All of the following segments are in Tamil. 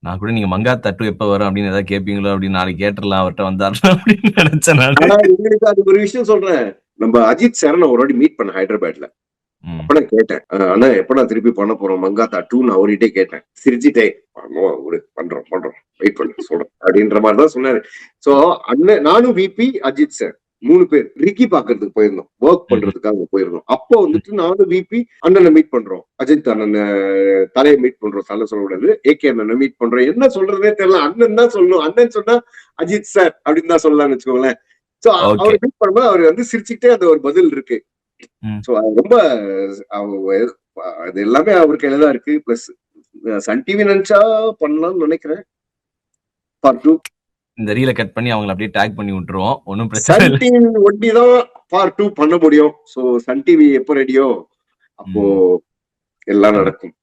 நான் கூட நீங்க மங்காத்தா 2 எப்ப வரும் அப்படின்னு ஏதாவது கேட்பீங்களோ அப்படின்னு நாளைக்கு கேட்டுறலாம் அவர்ட்ட வந்தாருன்னா அப்படின்னு நினைச்சேன் நானு. ஆனா எங்களுக்கு அது ஒரு விஷயம் சொல்றேன். நம்ம அஜித் சார நான் ஒரு வாட்டி மீட் பண்ணேன் ஹைதராபாத்ல. ம். அப்ப நான் கேட்டேன். அண்ணா எப்ப நான் திருப்பி பண்ண போறோம் மங்காத்தா 2 நான் அவர்கிட்டயே கேட்டேன். சிரிச்சுட்டே பண்ணுவோம் விடு பண்றோம் வெயிட் பண்ணு சொல்றேன் அப்படின்ற மாதிரி தான் சொன்னாரு. சோ அண்ணன் நானும் விபி அஜித் சார் 3 பேர் ரிக்கி பாக்குறதுக்கு போயிருந்தோம். ஒர்க் ம். பண்றதுக்காக போயிருந்தோம். அப்போ வந்துட்டு நானும் விபி அண்ணனை மீட் பண்றோம். அஜித் அண்ணனை தலையை மீட் பண்றோம். தலை சொல்லக்கூடாது. ஏகே அண்ணனை மீட் பண்றோம். என்ன சொல்றதே தெரியல. அண்ணன் தான் சொல்லணும். அண்ணன் சொன்னா அஜித் சார் அப்படின்னு தான் சொல்லலாம்னு வச்சுக்கோங்களேன். So okay. அவர் மீட் பண்ணும்போது அவர் வந்து சிரிச்சுக்கிட்டே அந்த ஒரு பதில் இருக்கு. ம். சோ அது ரொம்ப அது எல்லாமே அவர் கையில தான் இருக்கு. பிளஸ் சன் டிவி நினைச்சா பண்ணலாம்னு நினைக்கிறேன். பார்ட் 2 இந்த ரீல கட் பண்ணி அவங்கள அப்படியே டேக் பண்ணி விட்டுருவோம். ஒன்னும் பிரச்சனை சன் இல்ல. டிவி ஒட்டி தான் பார்ட் 2 பண்ண முடியும். சோ சன் டிவி எப்போ ரெடியோ அப்போ எல்லாம் நடக்கும்.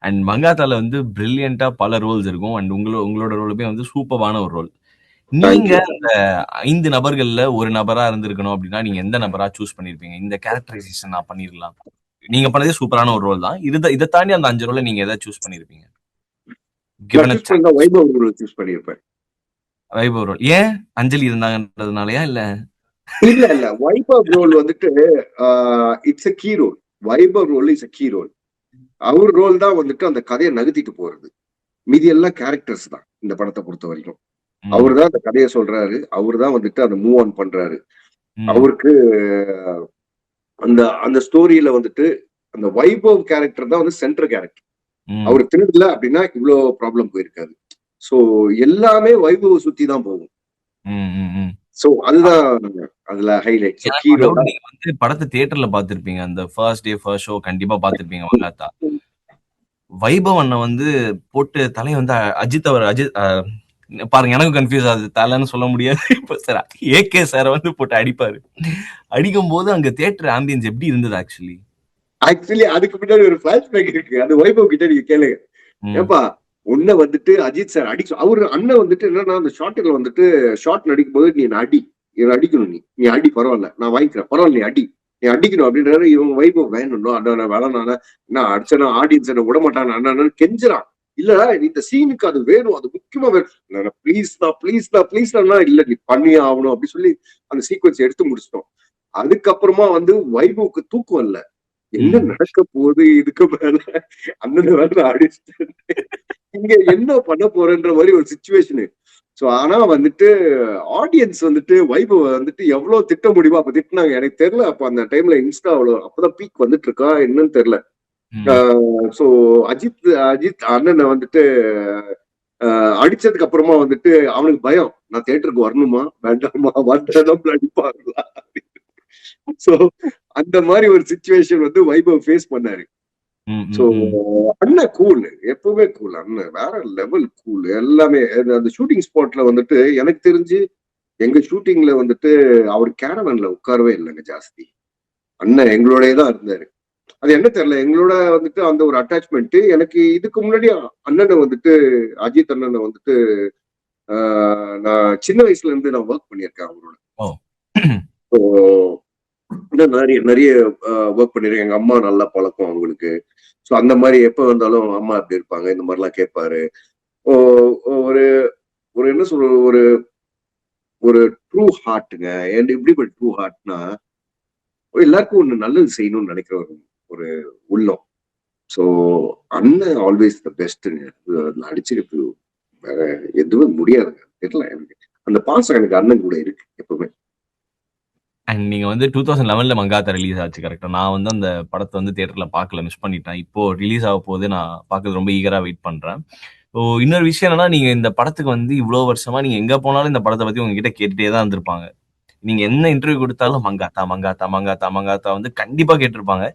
அண்ட் மங்காத்தால வந்து பிரில்லியண்டா பல ரோல்ஸ் இருக்கும். அண்ட் உங்களோட ரோலுமே வந்து சூப்பரான ஒரு ரோல். நீங்க அந்த 5 நபர்கள்ல ஒரு நபரா இருந்திருக்கணும் அப்படின்னா நீங்க எந்த நபரா சூஸ் பண்ணிருப்பீங்க? இந்த கேரக்டரைசேஷன் நான் பண்ணிரலாம். நீங்க பண்ணதே சூப்பரான ஒரு ரோல் தான். இத தாண்டி அந்த 5 ரோல நீங்க எதை சூஸ் பண்ணிருப்பீங்க? நான் சூஸ் பண்ண வைபவ் ரோல் சூஸ் பண்ணிருப்பேன். வைபவ் ரோல். ஏன் அஞ்சலி இருந்தாங்கன்றதுனாலயா இல்ல? இல்ல வைபவ் ரோல் வந்துட்டு it's a key role. Vaibhav role is a key role. அவர் ரோல் தான் வந்துட்டு அந்த கதையை நகர்த்திட்டு போறது. மீதி எல்லாம் கேரக்டர்ஸ் தான் இந்த படத்தை பொறுத்த வரைக்கும். அவர் தான் அந்த கதையை சொல்றாரு. அவர் தான் வந்துட்டு அதை மூவ் ஆன் பண்றாரு. அவருக்கு அந்த அந்த ஸ்டோரியில வந்துட்டு அந்த வைபவ் கேரக்டர் தான் வந்து சென்ட்ரல் கேரக்டர். அவர் திருடல அப்படின்னா இவ்வளவு ப்ராப்ளம் போயிருக்காது. சோ எல்லாமே வைபவ சுத்தி தான் போகும். சோ அதுதான் அதுல ஹைலைட். நீங்க வந்து படத்தை தியேட்டர்ல பாத்திருப்பீங்க. அந்த ஃபர்ஸ்ட் டே ஃபர்ஸ்ட் ஷோ கண்டிப்பா பாத்திருப்பீங்க மங்காத்தா. வைபவ் அண்ணன் வந்து போட்டு தலையை வந்து அஜித் பாருங்க எனக்கு கன்ஃபியூஸ் ஆகுது. தலைன்னு சொல்ல முடியாது. இப்ப சார் ஏகே சார வந்து போட்டு அடிப்பாரு. அடிக்கும் போது அங்க தியேட்டர் ஆம்பியன்ஸ் எப்படி இருந்தது ஆக்சுவலி அதுக்கு பின்னாடி ஒரு பிளாஷ்பேக் இருக்கு. அது வைபவ் கிட்ட நீங்க கேளுங்க. ஏப்பா உன்ன வந்துட்டு அஜித் சார் அவரு அண்ணன் வந்துட்டு என்னன்னா அந்த ஷார்ட்ல வந்துட்டு ஷார்ட் நடிக்கும் போது நீ அடி அடிக்கணும் நீ அடி பரவாயில்ல நான் வாங்கிக்கிறேன் பரவாயில்ல நீ அடிக்கணும் அப்படின்றாரு. இவங்க வைபவ் வேணும் அண்ணா வேலைனால நான் அடிச்சனா ஆடியன்ஸ் என்ன விட மாட்டான் அண்ணன் கெஞ்சுறான். இல்ல இந்த சீனுக்கு அது வேணும் அது முக்கியமா வேணும் ப்ளீஸ் இல்ல நீ பண்ணி ஆகணும் அப்படின்னு சொல்லி அந்த சீக்வன்ஸ் எடுத்து முடிச்சிட்டோம். அதுக்கப்புறமா வந்து வைபவுக்கு தூக்கம் இல்ல. என்ன நடக்க போகுது இதுக்கு மேல அண்ணன் வேலை அடிச்சுட்டு இங்க என்ன பண்ண போறன்ற மாதிரி ஒரு சிச்சுவேஷனு. சோ ஆனா வந்துட்டு ஆடியன்ஸ் வந்துட்டு வைபவ் வந்துட்டு எவ்வளவு திட்ட முடியுமோ அப்ப திட்டினாங்க. எனக்கு தெரியல அப்ப அந்த டைம்ல இன்ஸ்டா அவ்வளவு அப்பதான் பீக் வந்துட்டு இருக்கா என்னன்னு தெரியல. சோ அஜித் அண்ணனை வந்துட்டு அடிச்சதுக்கு அப்புறமா வந்துட்டு அவனுக்கு பயம் நான் தியேட்டருக்கு வரணுமா வேண்டாமா வந்தா அடிப்பாங்களா. சோ அந்த மாதிரி ஒரு சிச்சுவேஷன் வந்து வைபவ் ஃபேஸ் பண்ணாரு. சோ அண்ணன் கூல் எப்பவுமே கூல். அண்ணன் வேற லெவல் கூல். எல்லாமே அந்த ஷூட்டிங் ஸ்பாட்ல வந்துட்டு எனக்கு தெரிஞ்சு எங்க ஷூட்டிங்ல வந்துட்டு அவர் கேரவன்ல உட்காரவே இல்லைங்க ஜாஸ்தி. அண்ணன் எங்களோடய தான் இருந்தாரு. அது என்ன தெரியல எங்களோட வந்துட்டு அந்த ஒரு அட்டாச்மெண்ட். எனக்கு இதுக்கு முன்னாடி அண்ணனை வந்துட்டு அஜித் அண்ணனை வந்துட்டு நான் சின்ன வயசுல இருந்து நான் ஒர்க் பண்ணியிருக்கேன் அவரோட. நிறைய ஒர்க் பண்ணிருக்கேன். எங்க அம்மா நல்லா பழக்கம் அவங்களுக்கு. சோ அந்த மாதிரி எப்ப வந்தாலும் அம்மா எப்படி இருப்பாங்க இந்த மாதிரி எல்லாம் கேட்பாரு. ஒரு ஒரு என்ன சொல்ற ஒரு ஒரு ட்ரூ ஹார்ட்டுங்க. எப்படிப்பட்ட ட்ரூ ஹார்ட்னா எல்லாருக்கும் ஒண்ணு நல்லது செய்யணும்னு நினைக்கிற ஒரு உள்ளம். சோ அண்ணன் ஆல்வேஸ் த பெஸ்ட். அடிச்சிருக்கு வேற எதுவுமே முடியாதுங்க. தெரியல எனக்கு அந்த பாசம் எனக்கு அண்ணன் கூட இருக்கு எப்பவுமே. அண்ட் நீங்க வந்து 2011 மங்காத்தா ரிலீஸ் ஆச்சு கரெக்டா? நான் வந்து அந்த படத்தை வந்து தியேட்டர்ல பார்க்கல, மிஸ் பண்ணிட்டேன். இப்போ ரிலீஸ் ஆக போது நான் பார்க்கறது ரொம்ப ஈகரா வெயிட் பண்றேன். இன்னொரு விஷயம் என்னன்னா நீங்க இந்த படத்துக்கு வந்து இவ்வளவு வருஷமா நீங்க எங்க போனாலும் இந்த படத்தை பத்தி உங்ககிட்ட கேட்டுட்டே தான் இருந்திருப்பாங்க. நீங்க என்ன இன்டர்வியூ கொடுத்தாலும் மங்காத்தா வந்து கண்டிப்பா கேட்டிருப்பாங்க.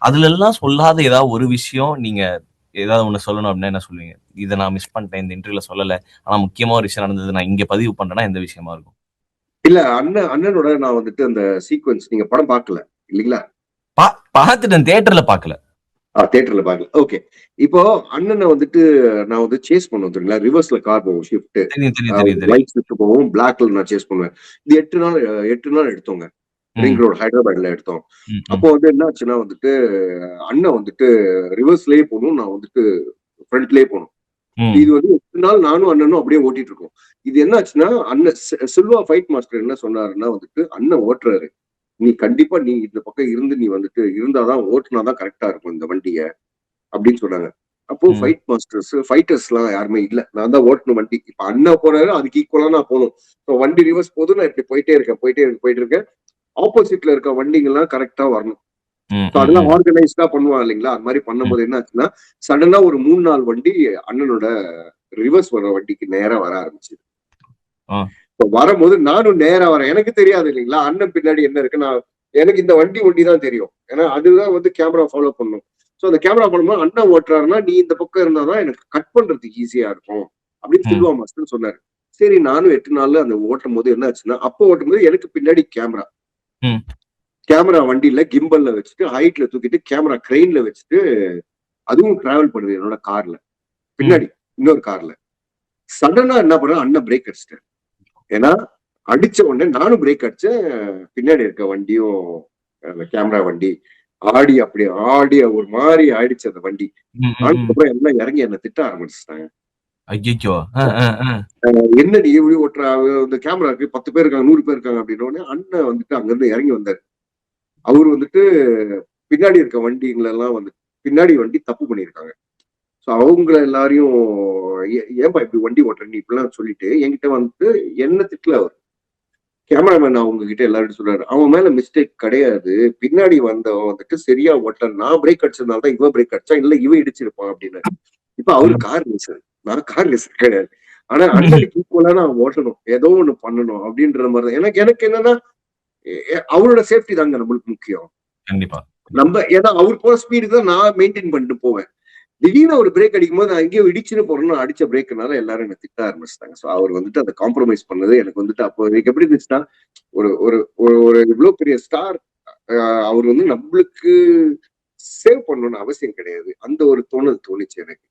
அதுல எல்லாம் சொல்லாத ஏதாவது ஒரு விஷயம் நீங்க ஏதாவது ஒண்ணு சொல்லணும் அப்படின்னா என்ன சொல்லுவீங்க? இதை நான் மிஸ் பண்ணிட்டேன் இந்த இன்டர்வியூல சொல்லல, ஆனா முக்கியமா ஒரு விஷயம் நடந்தது நான் இங்க பதிவு பண்றேன்னா எந்த விஷயமா இருக்கும்? இல்ல அண்ணனோட நான் வந்துட்டு அந்த சீக்வன்ஸ் நீங்க படம் பார்க்கல இல்லீங்களா? பார்த்துட்டேன், தியேட்டர்ல பார்க்கல. தியேட்டர்ல பார்க்கல. ஓகே. இப்போ அண்ணனை வந்துட்டு நான் வந்து சேஸ் பண்ணுவேன் தெரியுங்களா? ரிவர்ஸ்ல கார் போவோம் ஷிஃப்ட். லைட் ஷிஃப்ட் போவோம். பிளாக்ல நான் சேஸ் பண்ணுவேன். இது 8 நாள் எடுத்தோங்க. ரிங் ரோடு ஹைதராபாத்ல எடுத்தோம். அப்போ வந்து என்ன ஆச்சுன்னா வந்துட்டு அண்ணன் வந்துட்டு ரிவர்ஸ்லயே போகணும், நான் வந்துட்டு ஃப்ரண்ட்லயே போகணும். ம். இது வந்து 8 நாள் நானும் அண்ணனும் அப்படியே ஓட்டிட்டு இருக்கோம். இது என்ன ஆச்சுன்னா, அண்ணன் சில்வா ஃபைட் மாஸ்டர் என்ன சொன்னாருன்னா வந்துட்டு, "அண்ணன் ஓட்டுறாரு. நீ கண்டிப்பா நீ இந்த பக்கம் இருந்து நீ வந்துட்டு இருந்தாதான் ஓட்டுனாதான் கரெக்ட்டா இருக்கும் இந்த வண்டிய." அப்படின்னு சொன்னாங்க. அப்போ ம். ஃபைட்டர்ஸ்லாம் யாருமே இல்ல. நான் தான் ஓட்டணும் வண்டி. இப்ப அண்ணன் போறாரு, அதுக்கு ஈக்குவலா நான் போணும். இப்போ வண்டி ரிவர்ஸ் போகுது, நான் இப்படி போயிட்டே இருக்கேன். ஆப்போசிட்ல இருக்க வண்டிங்கலாம் கரெக்ட்டா வரணும். ம். ஸோ ம். அதெல்லாம் ம். ஆர்கனைஸ்டா பண்ணுவான் இல்லைங்களா? அது மாரி ம். பண்ணும்போது என்ன ஆச்சுன்னா, சடனா ஒரு 3, 4 வண்டி அண்ணனோட ரிவர்ஸ் வர வண்டிக்கு நேரா வர ஆரம்பிச்சுது. ஆ. இப்ப வரும்போது நானும் நேரா வரேன். எனக்கு தெரியாது இல்லைங்களா? அண்ணன் பின்னாடி என்ன இருக்கு. எனக்கு இந்த வண்டி ஒண்டி தான் தெரியும். ஏன்னா அதுதான் வந்து கேமரா ஃபாலோ பண்ணும். ஸோ அந்த கேமரா பண்ணும்போது அண்ணன் ஓட்டுறாருன்னா, நீ இந்த பக்கம் இருந்தா தான் எனக்கு கட் பண்றதுக்கு ஈஸியா இருக்கும். அப்படின்னு ம். சில்வா மாஸ்டர் சொன்னாரு. சரி நானும் 8 நாள்ல அந்த ஓட்டும்போது என்ன ஆச்சுன்னா, அப்போ ஓட்டும்போது எனக்கு பின்னாடி கேமரா. ம். கேமரா வண்டியில கிம்பல்ல வச்சுட்டு, ஹைட்ல தூக்கிட்டு கேமரா கிரெயின்ல வச்சுட்டு, அதுவும் டிராவல் பண்ணுது என்னோட கார்ல. ம். பின்னாடி இன்னொரு கார்ல. சடனா என்ன பண்ணேன், அண்ணன் பிரேக் அடிச்சுட்டாரு. ஏன்னா, அடிச்ச உடனே நானும் பிரேக் அடிச்சேன். பின்னாடி இருக்க வண்டியும் அந்த கேமரா வண்டி அப்படியே ஆடி ஒரு மாரி ஆயிடுச்சு அந்த வண்டி. ம். ம். ம். ஆனதுக்கப்புறம் எல்லாம் இறங்கி என்ன திட்ட ஆரம்பிச்சுட்டாங்க. ஐயய்யோ! "என்னடி இப்படி ஓட்டுற? இந்த கேமராக்கு 10 பேர் இருக்காங்க, 100 பேர் இருக்காங்க." அப்படின்ன உடனே அண்ணன் வந்துட்டு அங்கிருந்து இறங்கி வந்தாரு. அவரு வந்துட்டு பின்னாடி இருக்க வண்டிங்களெல்லாம் வந்து பின்னாடி வண்டி தப்பு பண்ணியிருக்காங்க. ஸோ அவங்கள எல்லாரையும் ஏன்பா இப்படி வண்டி ஓட்டுற நீ இப்படிலாம் சொல்லிட்டு என்கிட்ட வந்துட்டு என்ன திட்டல அவரு. கேமராமேன் அவங்க கிட்ட எல்லாரும் சொல்றாரு. அவன் மேல மிஸ்டேக் கிடையாது. பின்னாடி வந்தவன் வந்துட்டு சரியா ஓட்டல. நான் பிரேக் அடிச்சதுனால தான் இவன் பிரேக் அடிச்சான். இல்ல இவன் இடிச்சிருப்பான் அப்படின்னாரு. இப்ப அவரு ம். Car racer. நான் கார் ரேசர் கிடையாது. ஆனா ம். அண்ணனுக்கு ஈக்குவலா நான் ஓட்டணும். ஏதோ ஒண்ணு பண்ணணும் அப்படின்ற மாரி தான். எனக்கு எனக்கு என்னன்னா, அவரோட சேஃப்டி தாங்க நம்மளுக்கு முக்கியம். கண்டிப்பா. ஏன்னா அவர் போற ஸ்பீடு தான் நான் மெயின்டெயின் பண்ணிட்டு போவேன். திடீர்னு ஒரு பிரேக் அடிக்கும்போது நான் எங்கேயோ இடிச்சுன்னு போறேன்னு அடிச்ச பிரேக்னால எல்லாரும் என்ன திட்ட ஆரம்பிச்சிட்டாங்க. ஸோ அவர் வந்துட்டு அதை காம்ப்ரமைஸ் பண்ணது எனக்கு வந்துட்டு அப்போ எனக்கு எப்படி இருந்துச்சுன்னா, ஒரு ஒரு ஒரு ஒரு இவ்வளவு பெரிய ஸ்டார் அவர் வந்து நம்மளுக்கு சேவ் பண்ணணும்னு அவசியம் கிடையாது. அந்த ஒரு தோணல் தோணுச்சு எனக்கு.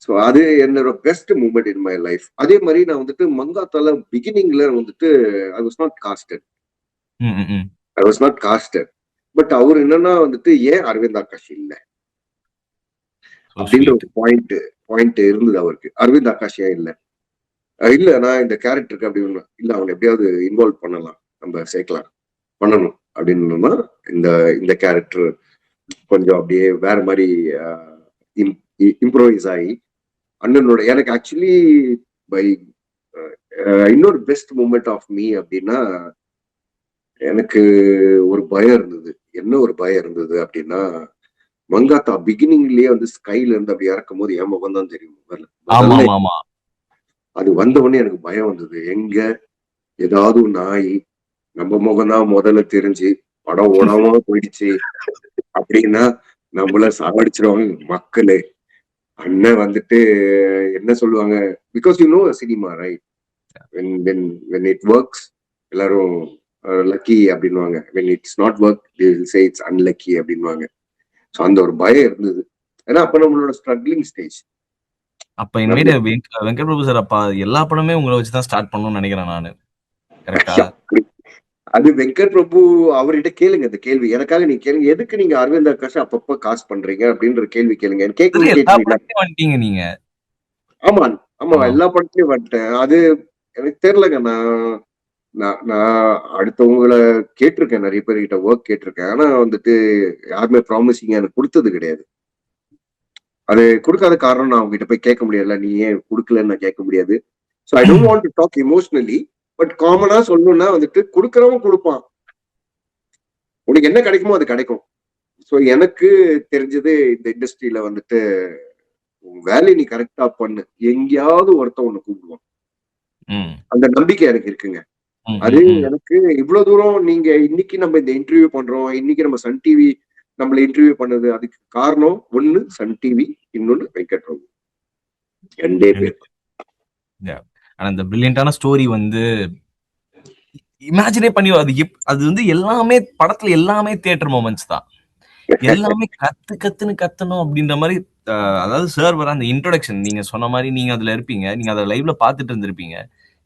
ஸோ அது என்னோட best moment in my life. அதே மாதிரி நான் வந்துட்டு மங்காத்தால பிகினிங்ல வந்துட்டு ஐ வாஸ் நாட் காஸ்டட். ம். ம். ம். I was not casted. But அவர் என்னன்னா வந்துட்டு ஏன் அரவிந்த் ஆகாஷ் இல்ல? சோ அப்படின்ற ஸ்வீட். ஒரு பாயிண்ட் பாயிண்ட் இருந்தது அவருக்கு. அரவிந்த் ஆகாஷ் ஏன் இல்ல? இல்ல நான் இந்த கேரக்டருக்கு அப்படின்னு இல்ல அவனை எப்படியாவது இன்வால்வ் பண்ணலாம். நம்ம சேர்க்கலாம். பண்ணணும் அப்படின்னா இந்த இந்த கேரக்டர் கொஞ்சம் அப்படியே வேற மாதிரி இம்ப்ரோவைஸ் ஆகி அண்ணனோட எனக்கு ஆக்சுவலி பை இன்னொரு பெஸ்ட் மூமெண்ட் ஆஃப் மீ அப்படின்னா எனக்கு ஒரு பயம் இருந்தது. என்ன ஒரு பயம் இருந்தது அப்படின்னா மங்காத்தா பிகினிங்லயே வந்து ஸ்கைல இருந்து அப்படி இறக்கும் போது என் முகம் தான் தெரியும் முதல்ல. முதல்ல ஆமாமாமா. அது வந்த உடனே எனக்கு பயம் வந்தது. எங்க ஏதாவது ஒரு நாய் நம்ம முகம் தான் முதல்ல தெரிஞ்சு படம் ஓடாம போயிடுச்சு அப்படின்னா நம்மள சாவடிச்சிருவாங்க மக்களே. அண்ணன் வந்துட்டு என்ன சொல்லுவாங்க, because you know cinema right. When when when it works எல்லாரும் லக்கி அப்படின்னுவாங்க. When it's not work they will say it's unlucky அப்படின்னுவாங்க. ஸோ அந்த ஒரு பயம் இருந்தது. ஏன்னா அப்ப நம்மளோட ஸ்ட்ரகிளிங் ஸ்டேஜ். அப்ப இனிமேட்டு வெங்கட் பிரபு சார் அப்ப எல்லா படமே உங்கள வச்சு தான் ஸ்டார்ட் பண்ணணும்னு நினைக்கிறேன் நானு. கரெக்ட்டா? அது வெங்கட் பிரபு அவர்கிட்ட கேளுங்க இந்த கேள்வி. எனக்காக நீங்க கேளுங்க. எதுக்கு நீங்க அரவிந்த் ஆகாஷ் அப்பப்ப காசு பண்றீங்க அப்படின்ற கேள்வி கேளுங்க. இதுல கேட்கணும்னு எல்லா கேட்கிறீங்களா? படத்துலயும் வந்துட்டீங்க நீங்க. ஆமா, ஆமா. ஆ. எல்லா படத்துலயும் வந்துட்டேன். அது எனக்கு தெரியலங்க. நான் நான் நான் அடுத்தவங்கள கேட்டிருக்கேன். நெறைய பேர்கிட்ட வொர்க் கேட்டிருக்கேன். ஆனா வந்துட்டு யாருமே ப்ராமிசிங்கா எனக்கு குடுத்தது கிடையாது. அது குடுக்காத காரணம் நான் அவங்ககிட்ட போய் கேட்க முடியாதுல்ல. நீ ஏன் குடுக்கலன்னு நான் கேட்க முடியாது. So I don't want to talk emotionally. But காமனா சொல்லணும்னா வந்துட்டு குடுக்குறவன் குடுப்பான். உனக்கு என்ன கிடைக்குமோ அது கிடைக்கும். சோ எனக்கு தெரிஞ்சது இந்த இண்டஸ்ட்ரியில வந்துட்டு உன் வேலைய நீ கரெக்ட்டா பண்ணு. எங்கேயாவது ஒருத்தன் உன்ன கூப்பிடுவான். ம். அந்த நம்பிக்கை எனக்கு இருக்குங்க. ம். அது ம். ம். எனக்கு இவ்வளவு தூரம் நீங்க இன்னைக்கு நம்ம இந்த இன்டர்வியூ பண்றோம். இன்னைக்கு நம்ம சன் டிவி நம்மள இன்டர்வியூ பண்ணது அதுக்கு காரணம் ஒண்ணு சன் டிவி, இன்னொன்னு வெங்கட் பிரபு. 2 பேர். கண்டிப்பா. யாஹ்! ஆனா இந்த பிரில்லியன்ட்டான ஸ்டோரி வந்து இமேஜினே பண்ணி அது வந்து எல்லாமே படத்துல எல்லாமே தியேட்டர் மொமெண்ட்ஸ் தான். எல்லாமே கத்துன்னு கத்தணும் அப்படின்ற மாரி அ அதாவது சார் வர அந்த இன்ட்ரோடக்ஷன் நீங்க சொன்ன மாரி நீங்க அதுல இருப்பீங்க. நீங்க அத லைவ்ல பார்த்துட்டு இருந்திருப்பீங்க.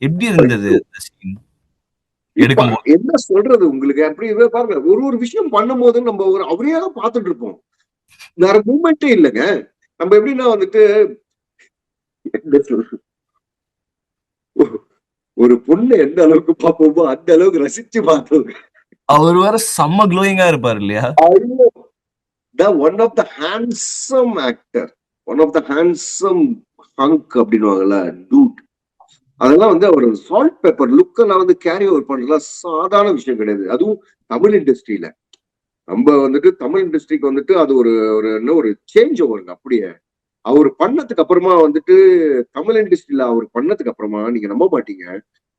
எப்படி இருந்தது ஐயோ! அந்த சீன் இப்ப எடுக்கும்போது? என்ன சொல்றது உங்களுக்கு? அப்படி இத பாருங்க. ஒரு ஒரு விஷயம் பண்ணும்போது நம்ம ஒரு அவரையே தான் பார்த்துட்டு இருப்போம். வேற மூவ்மெண்ட்டே இல்லங்க. நம்ம எப்படின்னா வந்துட்டு என்ன சொல்றது? ஒரு பொண்ணு எந்த அளவுக்கு பார்ப்போமோ அந்த அளவுக்கு ரசிச்சு பார்த்தோம். அவர் வேற செம்ம க்ளோயிங்கா இருப்பாரு இல்லையா? ஐயோ! One of the handsome actor. One of the handsome hunk அப்படின்னுவாங்கல்ல, டூட். அதெல்லாம் வந்து அவர் சால்ட் பேப்பர் லுக் எல்லாம் வந்து கேரி ஓவர் பண்றதுலாம் சாதாரண விஷயம் கிடையாது. அதுவும் தமிழ் இண்டஸ்ட்ரியில. நம்ம வந்துட்டு தமிழ் இண்டஸ்ட்ரிக்கு வந்துட்டு அது ஒரு ஒரு என்ன ஒரு சேஞ்ச் ஓவருங்க அப்படியே. அவர் பண்ணதுக்கு அப்புறமா வந்துட்டு தமிழ் இண்டஸ்ட்ரியில அவர் பண்ணதுக்கு அப்புறமா நீங்க நம்ப மாட்டீங்க.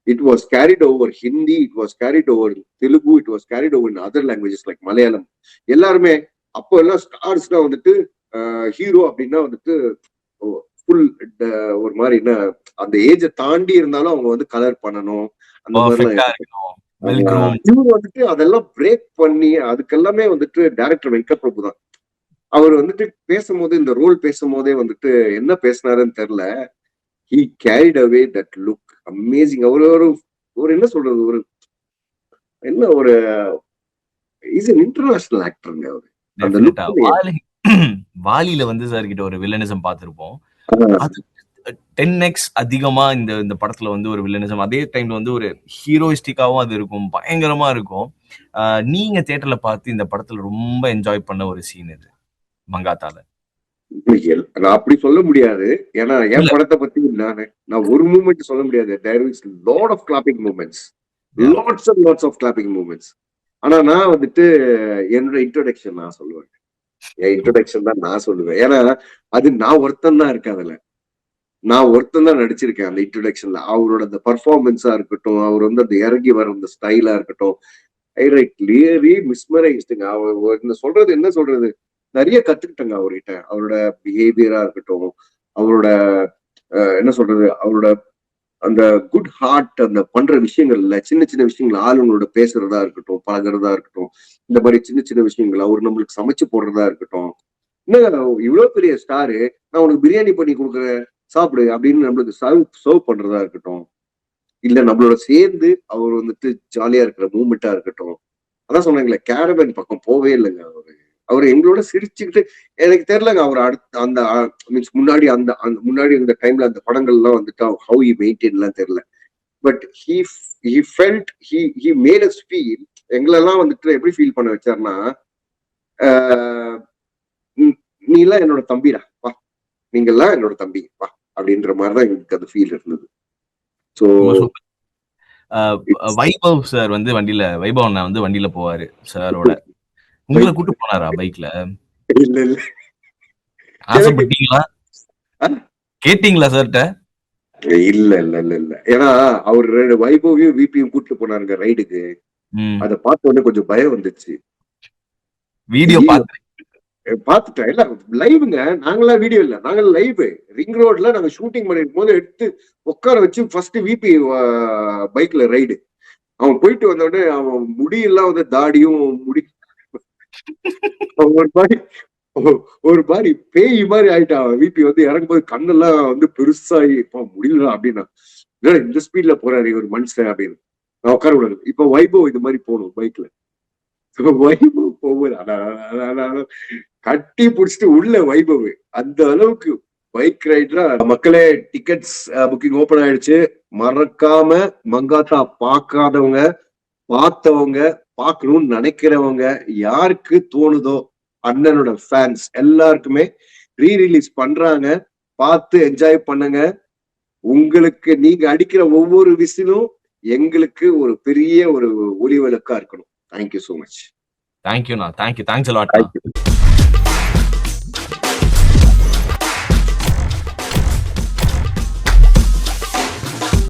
It was carried over Hindi, it was carried over Telugu, it was carried over in other languages like Malayalam. எல்லாருமே அப்போ எல்லாம் ஸ்டார்ஸ்லாம் வந்துட்டு ஹீரோ அப்படின்னா வந்துட்டு ஃபுல் ஒரு மாதிரி என்ன அந்த ஏஜை தாண்டி இருந்தாலும் அவங்க வந்து கலர் பண்ணணும் அந்த மாதிரிலாம் பெர்ஃபெக்ட்டா இருக்கு. இருக்கணும். Well groomed. இவர் வந்துட்டு அதெல்லாம் பிரேக் பண்ணி அதுக்கெல்லாமே வந்துட்டு டைரக்டர் வெங்கட் பிரபு தான். அவர் வந்துட்டு பேசும்போது இந்த ரோல் பேசும்போதே வந்துட்டு என்ன பேசினாருன்னு தெரியல. He carried away that look amazing. அவர் ஒரு ஒரு என்ன சொல்றது ஒரு என்ன ஒரு இஸ் அன் இன்டர்நேஷனல் ஆக்டருங்க அவரு. அந்த டெஃபினட்டா. லுக் வாலில வந்து சார் கிட்ட ஒரு வில்லனிசம் பார்த்திருப்போம். அது 10x அதிகமா இந்த இந்த படத்துல வந்து ஒரு வில்லனிசம். அதே டைம்ல வந்து ஒரு ஹீரோயிஸ்டிக்காவும் அது இருக்கும். பயங்கரமா இருக்கும். நீங்க தியேட்டர்ல பார்த்து இந்த படத்துல ரொம்ப என்ஜாய் பண்ண ஒரு சீன் இது மங்காத்தால. நான் அப்படி சொல்ல முடியாது. ஏன்னா என் இல்ல. படத்தை பத்தி நான் ஒரு மூமெண்ட் சொல்ல முடியாது. There is lot of clapping moments, yeah. Lots and lots of clapping moments. ஆனா நான் வந்துட்டு என்னோட இன்ட்ரோடக்ஷன் நான் சொல்லுவேன். என் இன்ட்ரோடக்ஷன் தான் நான் சொல்லுவேன். ஏன்னா அது நான் ஒருத்தன் தான் இருக்கேன் அதுல. நான் ஒருத்தன் தான் நடிச்சிருக்கேன் அந்த இன்ட்ரோடக்ஷன்ல. அவரோட அந்த பர்ஃபார்மன்ஸா இருக்கட்டும், அவர் வந்து அந்த இறங்கி வர அந்த ஸ்டைலா இருக்கட்டும், ரியலி மிஸ்மரைஸ்டுங்க. அவர் சொல்றது என்ன சொல்றது, நிறைய கத்துக்கிட்டேங்க அவர்கிட்ட. அவரோட பிஹேவியரா இருக்கட்டும், அவரோட என்ன சொல்றது, அவரோட அந்த குட் ஹார்ட், அந்த பண்ற விஷயங்கள்ல சின்ன சின்ன விஷயங்கள், ஆளுங்களோட பேசுறதா இருக்கட்டும், பழகுறதா இருக்கட்டும், இந்த மாதிரி சின்ன சின்ன விஷயங்கள் அவர் நம்மளுக்கு சமைச்சு போடுறதா இருக்கட்டும். என்ன இவ்வளவு பெரிய ஸ்டாரு, நான் உனக்கு பிரியாணி பண்ணி கொடுக்குறேன் சாப்பிடு அப்படின்னு நம்மளுக்கு சர்வ் பண்றதா இருக்கட்டும், இல்ல நம்மளோட சேர்ந்து அவர் வந்துட்டு ஜாலியா இருக்கிற மூமெண்டா இருக்கட்டும். அதான் சொன்னாங்களே, கேரவன் பக்கம் போவே இல்லைங்க அவரு. அவர் எங்களோட சிரிச்சுக்கிட்டு, எனக்கு தெரியலங்க அவர் அடுத்த அந்த மீன்ஸ் முன்னாடி அந்த முன்னாடி இந்த டைம்ல அந்த படங்கள் எல்லாம் வந்துட்டு ஹவு ஹி மெயின்டைன்லாம் தெரியல. But he felt he made as feel. எங்களெல்லாம் வந்துட்டு எப்படி ஃபீல் பண்ண வச்சாருன்னா, நீ எல்லாம் என்னோட தம்பிடா வா, நீங்க எல்லாம் என்னோட தம்பி வா அப்படின்ற மாதிரிதான் எங்களுக்கு அந்த ஃபீல் இருந்தது. ஸோ ரொம்ப சூப்பர். வைபவ் சார் வந்து வைபவ் அண்ணா வந்து வண்டியில போவாரு சாரோட. உங்களை கூட்டு போனாரா பைக்ல? இல்ல இல்ல எனக்கு ஆசைப்பட்டீங்களா? கேட்டீங்களா சார்ட்ட? இல்ல இல்ல இல்ல இல்ல ஏன்னா அவர் வைபவையும் விபியும் கூட்டிட்டு போனாருங்க ரைடுக்கு. அதை பார்த்த உடனே கொஞ்சம் பயம் வந்துச்சு. வீடியோ பார்த்து பாத்துட்டேன் இல்ல, லைவுங்க. நாங்களாம் வீடியோ இல்ல, நாங்க லைவ் ரிங் ரோட்ல நாங்க ஷூட்டிங் பண்ணிருக்கும் போது எடுத்து உட்கார வச்சு ஃபர்ஸ்ட் விபி பைக்ல ரைடு. அவன் போயிட்டு வந்த உடனே அவன் முடியெல்லாம் வந்து தாடியும் முடி ஒரு மாதிரி ஒரு மாதிரி பேய் மாதிரி ஆயிட்டான். விபி வந்து இறங்கும்போது கண்ணெல்லாம் வந்து பெருசாகி முடியல அப்படின்னா, இந்த ஸ்பீட்ல போறாரு ஒரு மனுஷன் அப்படின்னு நான் உட்கார விடாது. இப்ப வைபவ் இது மாதிரி போகணும் பைக்ல. வைபவ் போகுது கட்டி புடிச்சிட்டு உள்ள வைபவ் அந்த அளவுக்கு பைக் ரைட்ல. மக்களே, டிக்கெட்ஸ் புக்கிங் ஓபன் ஆயிடுச்சு. மறக்காம மங்காத்தா பார்க்காதவங்க, பார்த்தவங்க, பார்க்கணும்னு நினைக்கிறவங்க, யாருக்கு தோணுதோ அண்ணனோட ஃபேன்ஸ் எல்லாருக்குமே ரீரிலீஸ் பண்றாங்க. பார்த்து என்ஜாய் பண்ணுங்க. உங்களுக்கு நீங்க அடிக்கிற ஒவ்வொரு விசிலும் எங்களுக்கு ஒரு பெரிய ஒரு ஒளிவிளக்கா இருக்கணும். Thank you so much. தேங்க்யூண்ணா. தேங்க்யூ. Thanks a லாட்ண்ணா.